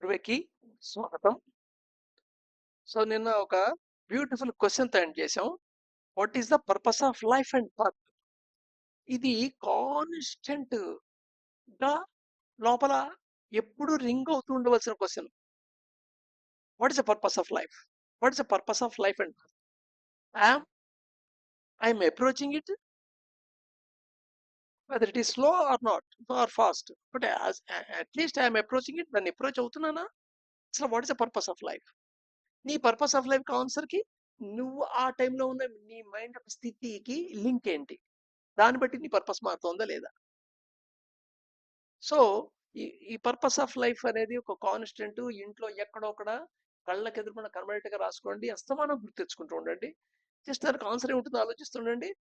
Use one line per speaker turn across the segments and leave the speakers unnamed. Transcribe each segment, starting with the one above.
గురువుకి స్వాగతం. సో నిన్న ఒక బ్యూటిఫుల్ క్వశ్చన్ తయారు చేసాం. What is the purpose of life and birth? ఇది కాన్స్టెంట్ గా లోపల ఎప్పుడు రింగ్ అవుతూ ఉండవలసిన question. What is the purpose of life? What is the purpose of life and birth? I'm approaching it whether it is slow or not or fast, but at least I'm approaching it. దాన్ని approach అవుతున్నానా? అసలు what is the purpose of life? నీ purpose of life answer కి నువ్వు ఆ టైంలో ఉన్న నీ మైండ్ స్థితికి లింక్ ఏంటి, దాన్ని బట్టి నీ పర్పస్ మారుతుందా లేదా. సో ఈ ఈ పర్పస్ ఆఫ్ లైఫ్ అనేది ఒక కాన్స్టెంట్. ఇంట్లో ఎక్కడొక్కడ కళ్ళకి ఎదురుకుండా కనబడేట్టుగా రాసుకోండి, అస్తమానం గుర్తు తెచ్చుకుంటూ ఉండండి. జస్ట్ దానికి ఆన్సర్ ఏముంటుందో ఆలోచిస్తుండండి.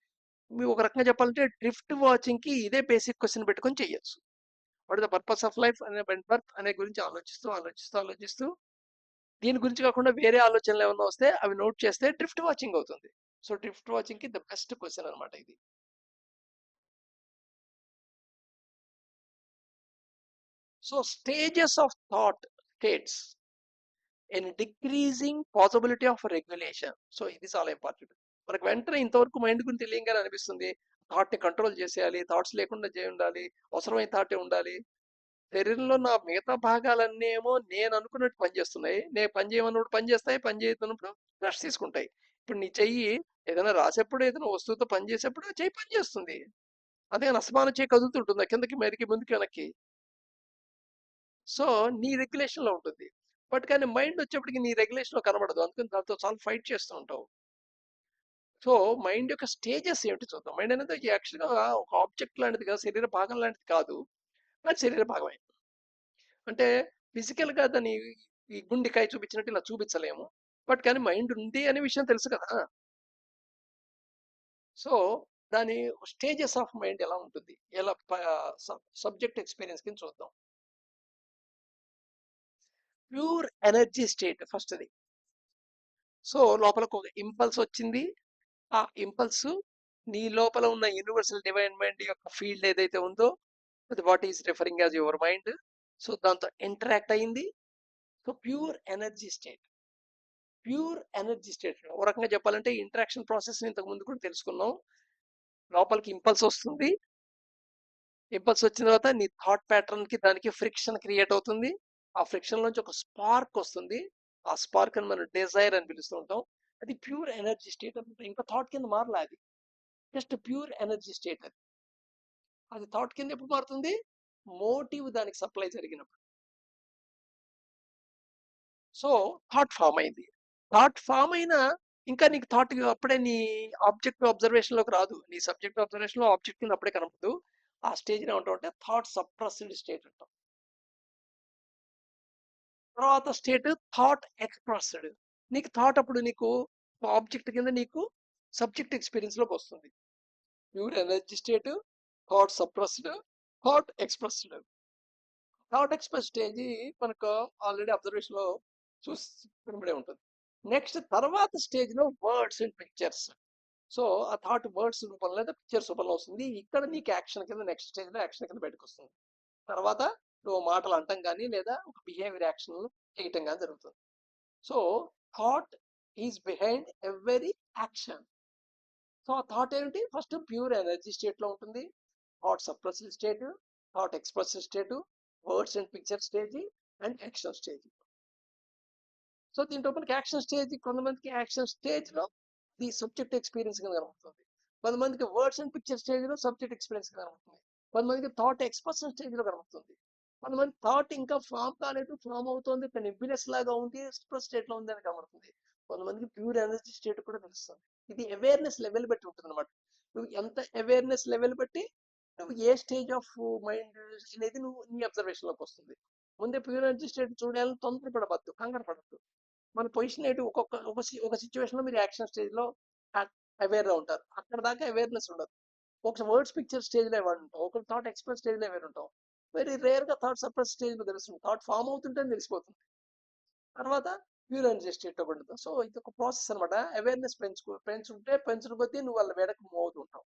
మీరు ఒక రకంగా చెప్పాలంటే డ్రిఫ్ట్ వాచింగ్ కి ఇదే బేసిక్ క్వశ్చన్ పెట్టుకొని చేయొచ్చు. What the purpose of life అనే బర్త్ అనే గురించి ఆలోచిస్తూ దీని గురించి కాకుండా వేరే ఆలోచనలు ఏమన్నా వస్తే అవి నోట్ చేస్తే డ్రిఫ్ట్ వాచింగ్ అవుతుంది. సో డ్రిఫ్ట్ వాచింగ్ కి ద బెస్ట్ క్వశ్చన్ అనమాట ఇది. So stages of thought states and decreasing possibility of regulation. So ఇది చాలా ఇంపార్టెంట్. మనకు వెంటనే ఇంతవరకు మైండ్ గురించి తెలియంగానే అనిపిస్తుంది థాట్ ని కంట్రోల్ చేసేయాలి, థాట్స్ లేకుండా చేయ ఉండాలి, అవసరమైన థాటే ఉండాలి. శరీరంలో నా మిగతా భాగాలన్నీ ఏమో నేను అనుకున్నట్టు పనిచేస్తున్నాయి. నేను పని చేయమన్నప్పుడు పని చేస్తాయి, పని చేయతున్నప్పుడు రెస్ట్ తీసుకుంటాయి. ఇప్పుడు నీ చెయ్యి ఏదైనా రాసేప్పుడు, ఏదైనా వస్తువుతో పని చేసేప్పుడు ఆ చెయ్యి పని చేస్తుంది. అదే అసమాన చెయ్యి కదులుతుంటుంది కిందకి మెరికి ముందుకి వెనక్కి. సో నీ రెగ్యులేషన్ లో ఉంటుంది. బట్ కానీ మైండ్ వచ్చేప్పటికి నీ రెగ్యులేషన్ లో కనబడదు, అందుకని దాంతో చాలా ఫైట్ చేస్తూ ఉంటావు. సో మైండ్ యొక్క స్టేజెస్ ఏమిటి చూద్దాం. మైండ్ అనేది యాక్చువల్గా ఒక ఆబ్జెక్ట్ లాంటిది కాదు, శరీర భాగం లాంటిది కాదు, అది శరీర భాగమే. అంటే ఫిజికల్ గా దాన్ని ఈ గుండెకాయ చూపించినట్టు ఇలా చూపించలేము, బట్ కానీ మైండ్ ఉంది అనే విషయం తెలుసు కదా. సో దాని స్టేజెస్ ఆఫ్ మైండ్ ఎలా ఉంటుంది, ఎలా సబ్జెక్ట్ ఎక్స్పీరియన్స్ కింద చూద్దాం. ప్యూర్ ఎనర్జీ స్టేట్ ఫస్ట్ది. సో లోపలకు ఒక ఇంపల్స్ వచ్చింది. ఆ ఇంపల్స్ నీ లోపల ఉన్న యూనివర్సల్ డివైన్ మైండ్ యొక్క ఫీల్డ్ ఏదైతే ఉందో అది what is referring as your mind. So దాంతో ఇంటరాక్ట్ అయింది. So pure energy state. Pure energy state ఒక రకంగా చెప్పాలంటే ఇంటరాక్షన్ ప్రాసెస్ ఇంతకు ముందు కూడా తెలుసుకున్నాం. లోపలికి ఇంపల్స్ వస్తుంది. ఇంపల్స్ వచ్చిన తర్వాత నీ థాట్ ప్యాటర్న్ కి దానికి ఫ్రిక్షన్ క్రియేట్ అవుతుంది. ఆ ఫ్రిక్షన్ నుంచి ఒక స్పార్క్ వస్తుంది. ఆ స్పార్క్ అని మనం డిజైర్ అని పిలుస్తూ ఉంటాం. అది ప్యూర్ ఎనర్జీ స్టేట్ అనమాట. ఇంకా థాట్ కింద మారలా, అది జస్ట్ ప్యూర్ ఎనర్జీ స్టేట్. అది అది థాట్ కింద ఎప్పుడు మారుతుంది? మోటివ్ దానికి సప్లై జరిగినప్పుడు. సో థాట్ ఫామ్ అయింది. థాట్ ఫామ్ అయినా ఇంకా నీకు థాట్ అప్పుడే నీ ఆబ్జెక్ట్ అబ్జర్వేషన్ లోకి రాదు. నీ సబ్జెక్ట్ అబ్జర్వేషన్ లో ఆబ్జెక్ట్ కింద అప్పుడే కనపడదు. ఆ స్టేజ్ ఏమంటాం అంటే థాట్ సప్రెస్డ్ స్టేట్ అంటాం. తర్వాత స్టేట్ థాట్ ఎక్స్ప్రెస్డ్. నీకు థాట్ అప్పుడు నీకు ఆబ్జెక్ట్ కింద నీకు సబ్జెక్ట్ ఎక్స్పీరియన్స్ లోకి వస్తుంది. Pure energy state, thought suppressed, thought expressed. Thought express stage మనకు ఆల్రెడీ అబ్జర్వేషన్ లో చూసి కనబడే ఉంటుంది. నెక్స్ట్ తర్వాత స్టేజ్ లో వర్డ్స్ అండ్ పిక్చర్స్. సో ఆ థాట్ వర్డ్స్ రూపంలో లేదా పిక్చర్స్ రూపంలో వస్తుంది. ఇక్కడ నీకు యాక్షన్ కింద నెక్స్ట్ స్టేజ్ లో యాక్షన్ కింద బయటకు వస్తుంది. తర్వాత నువ్వు మాటలు అంటాం కానీ లేదా ఒక బిహేవియర్ యాక్షన్ చేయటం కానీ జరుగుతుంది. So thought is behind every action. So ఆ థాట్ ఏంటి? ఫస్ట్ ప్యూర్ ఎనర్జీ స్టేట్ లో ఉంటుంది. Thought suppressed state, thought expressive state, words and picture stage and action stage. So దీంట్లో మనకి యాక్షన్ స్టేజ్, కొంతమందికి యాక్షన్ స్టేజ్ లో ది సబ్జెక్ట్ ఎక్స్పీరియన్స్ గా కనబడుతుంది. కొంతమందికి వర్డ్స్ అండ్ పిక్చర్ స్టేజ్ లో సబ్జెక్ట్ ఎక్స్పీరియన్స్ కనబడుతుంది. కొంతమందికి థాట్ ఎక్స్ప్రెషన్ స్టేజ్ లో కనబడుతుంది. కొంతమంది థాట్ ఇంకా ఫామ్ కాలేదు, ఫామ్ అవుతుంది, నెబ్యులస్ లాగా ఉంది, ఎక్స్ప్రెస్ స్టేట్ లో ఉంది అని కనబడుతుంది. కొంతమందికి ప్యూర్ ఎనర్జీ స్టేట్ కూడా తెలుస్తుంది. ఇది అవేర్నెస్ లెవెల్ బట్టి ఉంటుంది అనమాట. నువ్వు ఎంత అవేర్నెస్ లెవెల్ బట్టి నువ్వు ఏ స్టేజ్ ఆఫ్ మైండ్ అనేది నువ్వు నీ అబ్జర్వేషన్ లోకి వస్తుంది. ముందే ప్యూర్ ఎనర్జీ స్టేట్ చూడాలని తొందరపడవద్దు, కంగారు పడద్దు. మన పొజిషన్ ఏంటి? ఒక సిచ్యువేషన్ లో మీరు యాక్షన్ స్టేజ్ లో అవేర్ గా ఉంటారు, అక్కడ దాకా అవేర్నెస్ ఉండదు. ఒక వర్డ్స్ పిక్చర్ స్టేజ్ లో ఎవరు ఉంటాం, ఒక థాట్ ఎక్స్ప్రెస్ స్టేజ్ లో ఎవరు ఉంటాం. వెరీ రేర్ గా థాట్ సప్రెస్ స్టేజ్ లో తెలుస్తుంది. థాట్ ఫామ్ అవుతుంటే తెలిసిపోతుంది. తర్వాత ప్యూర్ ఎనర్జీ స్టేట్ ఒకటి ఉంటుంది. సో ఇది ఒక ప్రాసెస్ అనమాట. అవేర్నెస్ పెంచుకుంటే కొద్దీ నువ్వు వాళ్ళ వేడకు మూవ్ అవుతుంటావు.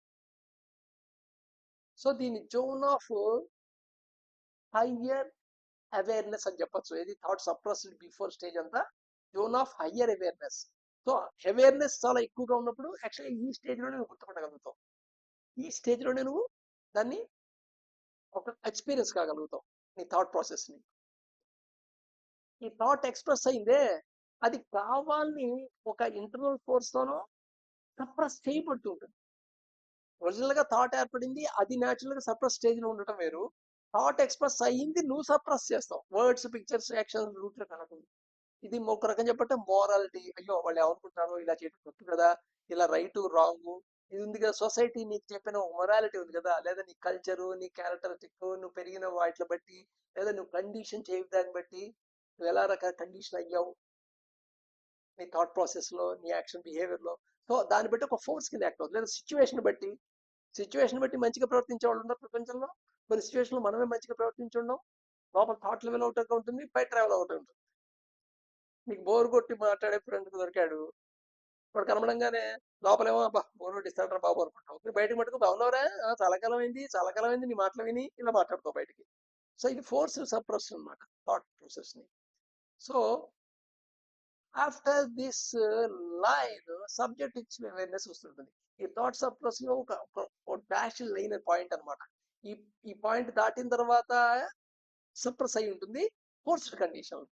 సో దీని జోన్ ఆఫ్ హయ్యర్ అవేర్నెస్ అని చెప్పొచ్చు. ఏది థాట్ సప్రెస్డ్ బిఫోర్ స్టేజ్ అంతా zone of higher awareness. So awareness చాలా ఎక్కువగా ఉన్నప్పుడు యాక్చువల్గా ఈ స్టేజ్లోనే నువ్వు గుర్తుపట్టగలుగుతావు. ఈ స్టేజ్లోనే నువ్వు దాన్ని ఒక ఎక్స్పీరియన్స్ కాగలుగుతావు నీ థాట్ ప్రాసెస్ని. ఈ థాట్ ఎక్స్ప్రెస్ అయిందే అది కావాలని ఒక ఇంటర్నల్ ఫోర్స్తోనో సప్రెస్ చేయబడుతూ ఉంటుంది. ఒరిజినల్గా థాట్ ఏర్పడింది, అది న్యాచురల్గా సప్రెస్ స్టేజ్లో ఉండటం వేరు. థాట్ ఎక్స్ప్రెస్ అయ్యింది, నువ్వు సప్రెస్ చేస్తావు. వర్డ్స్, పిక్చర్స్, యాక్షన్స్ రూట్లో కనకుండా. ఇది ఒక రకం చెప్పంటే మోరాలిటీ. అయ్యో వాళ్ళు ఏమనుకుంటారో, ఇలా చేయడం తప్పు కదా, ఇలా రైట్ రాంగ్ ఇది ఉంది కదా, సొసైటీ నీకు చెప్పిన మొరాలిటీ ఉంది కదా, లేదా నీ కల్చరు, నీ క్యారెక్టరిస్టిక్, నువ్వు పెరిగిన వాటిని బట్టి, లేదా నువ్వు కండిషన్ చేయ దాన్ని బట్టి నువ్వు ఎలా రకాల కండిషన్ అయ్యావు నీ థాట్ ప్రాసెస్లో, నీ యాక్షన్ బిహేవియర్లో. సో దాన్ని బట్టి ఒక ఫోర్స్ కింద యాక్ట్ అవుతుంది. లేదా సిచ్యువేషన్ బట్టి మంచిగా ప్రవర్తించే వాళ్ళు ఉన్నారు ప్రపంచంలో. కొన్ని సిచ్యువేషన్లో మనమే మంచిగా ప్రవర్తించి ఉన్నాం. లోపల థాట్ లెవెల్ అవుట్గా ఉంటుంది, బయట ట్రావెల్ అవుట్ ఉంటుంది. నీకు బోర్ కొట్టి మాట్లాడే ఫ్రెండ్ దొరికాడు, వాడు కనబడంగానే లోపలేమో అబ్బా బోర్ కొట్టిస్తాడరా బాబు అనుకుంటావు, బయటకు మటుకు బాగున్నావురా, చాలా కాలం అయింది నీ మాటలు విని, ఇలా మాట్లాడుతావు బయటికి. సో ఇది ఫోర్స్ సప్రెస్ అనమాట థాట్ ప్రాసెస్ని. So after this line subject ఇచ్చిన అవేర్నెస్ వస్తుంటుంది. ఈ థాట్ సప్రెస్ లో ఒక డాష్ లైన్ పాయింట్ అనమాట. ఈ ఈ పాయింట్ దాటిన తర్వాత సప్రెస్ అయి ఉంటుంది forced condition.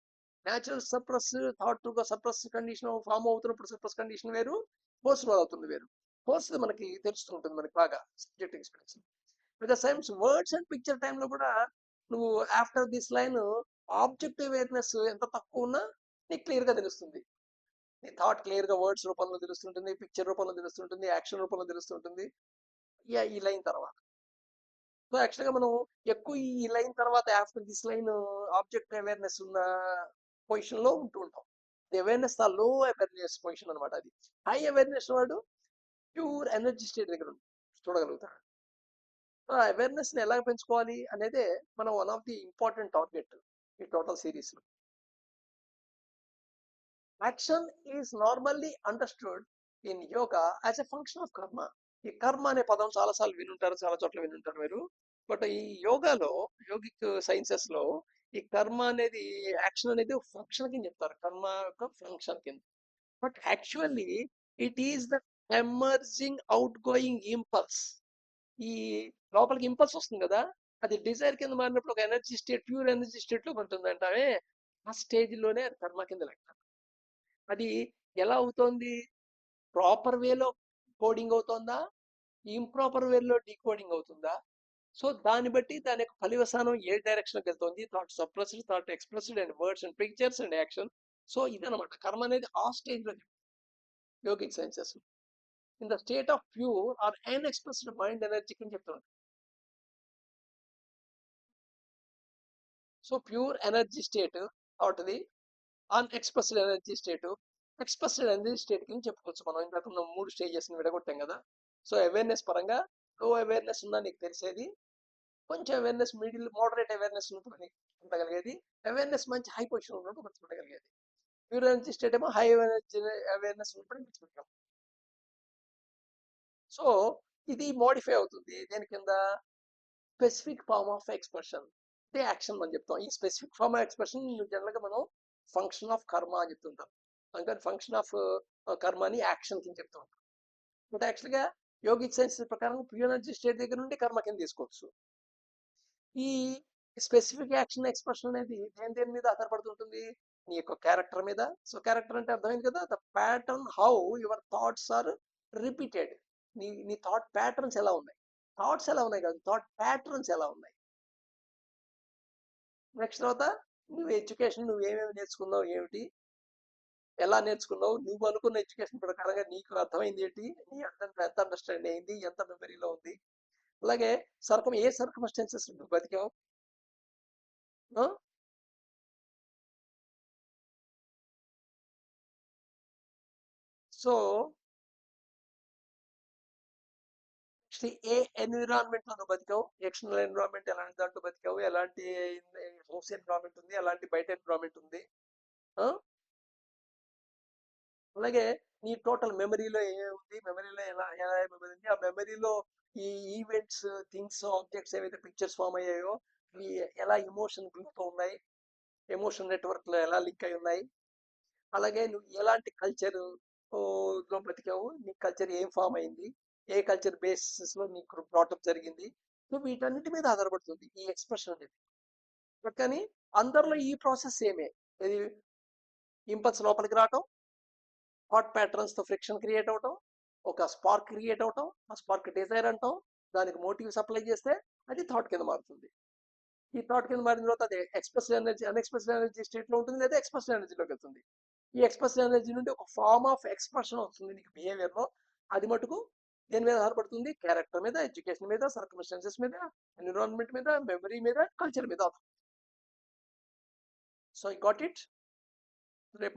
Natural suppress thought suppress condition form అవుతున్నప్పుడు సప్రెస్ కండిషన్ వేరు, ఫోర్స్ అవుతుంది వేరు. ఫోర్స్ మనకి తెలుస్తుంటుంది మనకి బాగా subject experience. With the sames words and picture టైంలో కూడా నువ్వు after this line object awareness ఎంత తక్కువ ఉన్నా నీకు క్లియర్గా తెలుస్తుంది. నీ థాట్ క్లియర్గా వర్డ్స్ రూపంలో తెలుస్తుంటుంది, పిక్చర్ రూపంలో తెలుస్తుంటుంది, యాక్షన్ రూపంలో తెలుస్తుంటుంది ఈ లైన్ తర్వాత. సో యాక్చువల్గా మనం ఎక్కువ ఈ లైన్ తర్వాత after this line object awareness ఉన్న పొజిషన్లో ఉంటూ ఉంటాం. అవేర్నెస్ ఆ లో అవేర్నెస్ పొజిషన్ అనమాట. అది హై అవేర్నెస్ వాడు ప్యూర్ ఎనర్జీ స్టేట్ దగ్గర చూడగలుగుతాడు. అవేర్నెస్ని ఎలా పెంచుకోవాలి అనేదే మనం one of the important target ఈ టోటల్ సిరీస్లో. Action is normally understood in yoga as a function of కర్మ. ఈ కర్మ అనే పదం చాలాసార్లు వినుంటారు, చాలా చోట్ల వినుంటారు మీరు. బట్ ఈ యోగాలో, యోగిక్ సైన్సెస్ లో ఈ కర్మ అనేది, యాక్షన్ అనేది ఫంక్షన్ కింద చెప్తారు, కర్మ యొక్క ఫంక్షన్ కింద. But actually it is the emerging out going impulse. ఈ లోపలికి ఇంపల్స్ వస్తుంది కదా, అది డిజైర్ కింద మారినప్పుడు ఒక energy state, pure energy state లో ఉంటుంది అంటే ఆ స్టేజ్ లోనే అది కర్మ కింద లెక్క. అది ఎలా అవుతోంది, ప్రాపర్ వేలో కోడింగ్ అవుతుందా, ఇంప్రాపర్ వేలో డీకోడింగ్ అవుతుందా. సో దాన్ని బట్టి దాని యొక్క పర్యవసానం ఏ డైరెక్షన్కి వెళ్తుంది, thought suppressed, thought expressed, and words and pictures and action. So ఇదనమాట కర్మ అనేది ఆ స్టేజ్లో yogic sciences. In the state of pure or unexpressed mind energy అని చెప్తున్నాడు. సో ప్యూర్ ఎనర్జీ స్టేట్ థాట్ది, unexpressed energy state, expressed energy state కింద చెప్పుకోవచ్చు. మనం ఇందాక మనం 3 స్టేజెస్ని విడగొట్టాం కదా. సో అవేర్నెస్ పరంగా లో అవేర్నెస్ ఉన్నా నీకు తెలిసేది, కొంచెం అవేర్నెస్ మిడిల్ మోడరేట్ అవేర్నెస్ ఉన్నప్పుడు నీకు ఉండగలిగేది, అవేర్నెస్ మంచి హై పొజిషన్ ఉన్నప్పుడు గుర్తుపట్టగలిగేది. ప్యూర్ ఎనర్జీ స్టేట్ ఏమో హై ఎనర్జీ అవేర్నెస్ ఉన్నప్పుడు గుర్తుపెట్టాం. సో ఇది మోడిఫై అవుతుంది దేని కింద, స్పెసిఫిక్ ఫార్మ్ ఆఫ్ ఎక్స్ప్రెషన్, అంటే యాక్షన్ మనం చెప్తాం. ఈ స్పెసిఫిక్ ఫార్మ్ ఆఫ్ ఎక్స్ప్రెషన్ జనరల్గా మనం ఫంక్షన్ ఆఫ్ కర్మ అని చెప్తుంటాం. అందుకని ఫంక్షన్ ఆఫ్ కర్మ అని యాక్షన్ కింద చెప్తూ ఉంటాం. బట్ యాక్చువల్గా యోగిక్ సైన్స్ ప్రకారం ప్యూర్ ఎనర్జీ స్టేట్ దగ్గర నుండి కర్మ కింద తీసుకోవచ్చు. ఈ స్పెసిఫిక్ యాక్షన్ ఎక్స్ప్రెషన్ అనేది దేని మీద ఆధారపడుతుంటుంది, నీ యొక్క క్యారెక్టర్ మీద. సో క్యారెక్టర్ అంటే అర్థమైంది కదా, the pattern how your thoughts are repeated. నీ థాట్ ప్యాటర్న్స్ ఎలా ఉన్నాయి, థాట్స్ ఎలా ఉన్నాయి కాదు, థాట్ ప్యాటర్న్స్ ఎలా ఉన్నాయి. నెక్స్ట్ తర్వాత నువ్వు ఎడ్యుకేషన్, నువ్వు ఏమేమి నేర్చుకున్నావు, ఏమిటి, ఎలా నేర్చుకున్నావు, నువ్వు అనుకున్న ఎడ్యుకేషన్ ప్రకారంగా నీకు అర్థమైంది ఏంటి, నీ అర్థం ఎంత అండర్స్టాండ్ అయింది, ఎంత మెమరీలో ఉంది. అలాగే ఏ సర్కమ్స్టెన్సెస్ నువ్వు బతికావు. సో ఏ ఎన్విరాన్మెంట్ లో నువ్వు బతికావు, ఎక్స్టర్నల్ ఎన్విరాన్మెంట్ ఎలాంటి దాంట్లో బతికావు, ఎలాంటి హౌస్ ఎన్విరాన్మెంట్ ఉంది, ఎలాంటి బయట ఎన్విరాన్మెంట్ ఉంది. అలాగే నీ టోటల్ మెమరీలో ఏమేమి ఉంది, మెమరీలో ఎలా ఎలా మెమరీ ఉంది, ఆ మెమరీలో ఈ ఈవెంట్స్, థింగ్స్, ఆబ్జెక్ట్స్ ఏవైతే పిక్చర్స్ ఫామ్ అయ్యాయో అవి ఎలా ఇమోషన్ గ్రూప్తో ఉన్నాయి. ఎమోషన్ నెట్వర్క్లో ఎలా లింక్ అయి ఉన్నాయి, అలాగే నువ్వు ఎలాంటి కల్చర్ లో బతికావు, నీ కల్చర్ ఏం ఫామ్ అయింది, ఏ కల్చర్ బేసిస్ లో నీకు బ్రాటప్ జరిగింది. సో వీటన్నిటి మీద ఆధారపడుతుంది ఈ ఎక్స్ప్రెషన్ అనేది. బట్ కానీ అందరిలో ఈ ప్రాసెస్ సేమే. ఇది ఇంపల్స్ లోపలికి రావటం, థాట్ ప్యాటర్న్స్ తో ఫ్రిక్షన్ క్రియేట్ అవటం, ఒక స్పార్క్ క్రియేట్ అవటం, ఆ స్పార్క్ డిజైర్ అంటాం, దానికి మోటివ్ సప్లై చేస్తే అది థాట్ కింద మారుతుంది. ఈ థాట్ కింద మారిన తర్వాత అది express energy, unexpressed energy state లో ఉంటుంది, లేదా ఎక్స్ప్రెస్ ఎనర్జీలోకి వెళ్తుంది. ఈ ఎక్స్ప్రెస్ ఎనర్జీ నుండి ఒక ఫార్మ్ ఆఫ్ ఎక్స్ప్రెషన్ వస్తుంది నీకు బిహేవియర్ లో. అది మటుకు దేని మీద ఆధారపడుతుంది? క్యారెక్టర్ మీద, ఎడ్యుకేషన్ మీద, సర్కమ్స్టాన్సెస్ మీద, ఎన్విరాన్మెంట్ మీద, మెమరీ మీద, కల్చర్ మీద. So I got it. రేపు